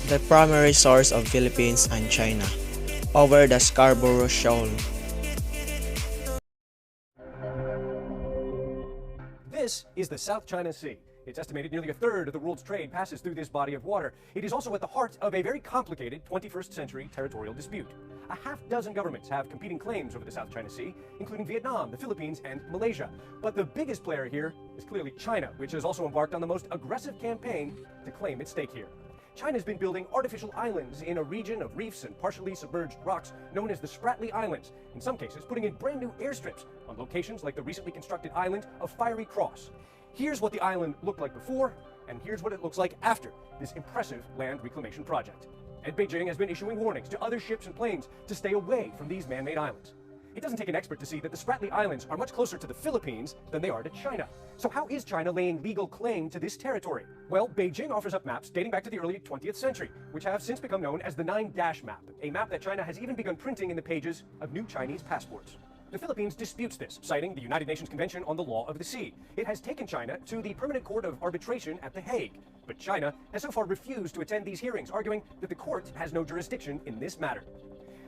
the primary source of Philippines and China, over the Scarborough Shoal. This is the South China Sea. It's estimated nearly a third of the world's trade passes through this body of water. It is also at the heart of a very complicated 21st century territorial dispute. A half dozen governments have competing claims over the South China Sea, including Vietnam, the Philippines, and Malaysia. But the biggest player here is clearly China, which has also embarked on the most aggressive campaign to claim its stake here. China's been building artificial islands in a region of reefs and partially submerged rocks known as the Spratly Islands, in some cases putting in brand new airstrips on locations like the recently constructed island of Fiery Cross. Here's what the island looked like before, and here's what it looks like after this impressive land reclamation project. And Beijing has been issuing warnings to other ships and planes to stay away from these man-made islands. It doesn't take an expert to see that the Spratly Islands are much closer to the Philippines than they are to China. So how is China laying legal claim to this territory? Well, Beijing offers up maps dating back to the early 20th century, which have since become known as the 9-Dash Map, a map that China has even begun printing in the pages of new Chinese passports. The Philippines disputes this, citing the United Nations Convention on the Law of the Sea. It has taken China to the Permanent Court of Arbitration at The Hague, but China has so far refused to attend these hearings, arguing that the court has no jurisdiction in this matter.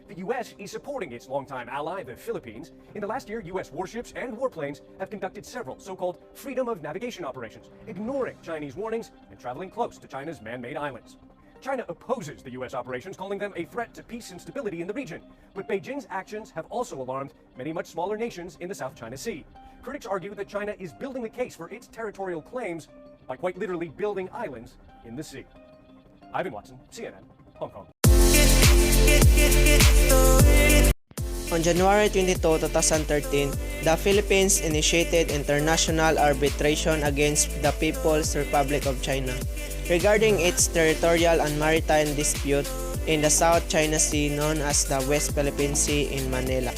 The U.S. is supporting its longtime ally, the Philippines. In the last year, U.S. warships and warplanes have conducted several so-called freedom of navigation operations, ignoring Chinese warnings and traveling close to China's man-made islands. China opposes the U.S. operations, calling them a threat to peace and stability in the region. But Beijing's actions have also alarmed many much smaller nations in the South China Sea. Critics argue that China is building the case for its territorial claims by quite literally building islands in the sea. Ivan Watson, CNN, Hong Kong. On January 22, 2013, the Philippines initiated international arbitration against the People's Republic of China regarding its territorial and maritime dispute in the South China Sea known as the West Philippine Sea in Manila.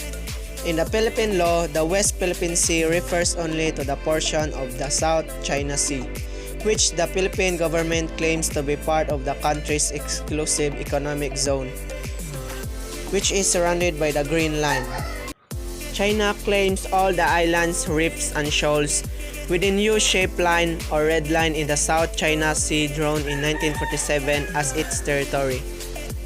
In the Philippine law, the West Philippine Sea refers only to the portion of the South China Sea, which the Philippine government claims to be part of the country's exclusive economic zone, which is surrounded by the Green Line. China claims all the islands, reefs, and shoals within U-shaped line or red line in the South China Sea drawn in 1947 as its territory.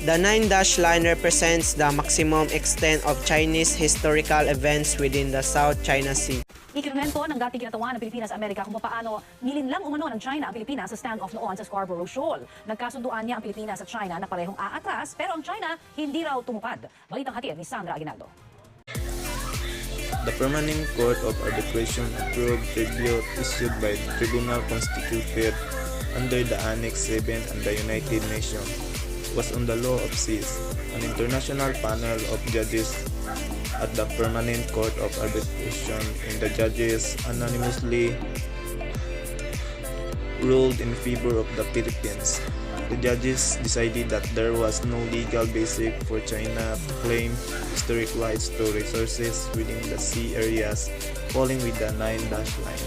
The 9-dash line represents the maximum extent of Chinese historical events within the South China Sea. Ikinwento ng dating kinatawan ng Pilipinas-Amerika kung paano nilinlang umano ng China ang Pilipinas sa standoff noon sa Scarborough Shoal. Nagkasunduan niya ang Pilipinas at China na parehong aatras, pero ang China hindi raw tumupad. Balitang hatid ni Sandra Aguinaldo. The Permanent Court of Arbitration approved tribute issued by the Tribunal constituted under the Annex 7 and the United Nations was on the law of seas. An international panel of judges at the Permanent Court of Arbitration and the judges unanimously ruled in favor of the Philippines. The judges decided that there was no legal basis for China to claim historic rights to resources within the sea areas falling with the 9-dash line.